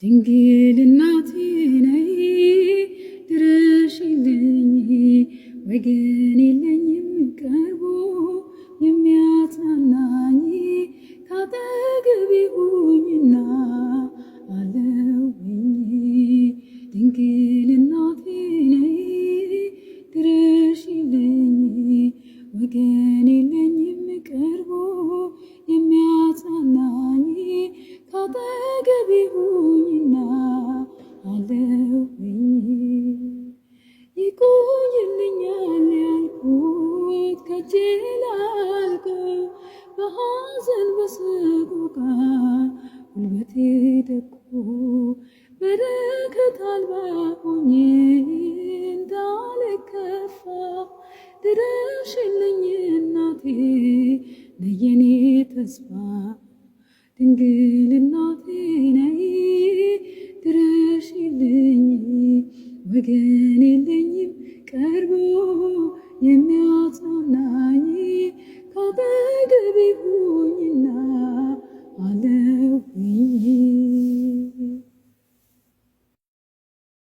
ድንግል እናቴ ነይ ድረሽልኝ ወገን የለኝም ቀርቦ የሚያጽናናኝ ካጠገቤ ሁኚና አለሁኝ ድንግል እናቴ ነይ ድረሽልኝ ወገን የለኝም ቀርቦ የሚያጽናናኝ ካጠገቤ ሁኚና አለሁኝ ይቆይልኛል ያልኩት ከእጄ ላያልቅ በሐዘን በሰቆቃ ጉልበቴ ደቆ በረከት አልባ ሆኜ እንዳልከፋ ድረሽልኝ እናቴ ነይ የኔ ተስፋ ድንግል እናቴ ነይ ድረሽልኝ ወገን የለኝም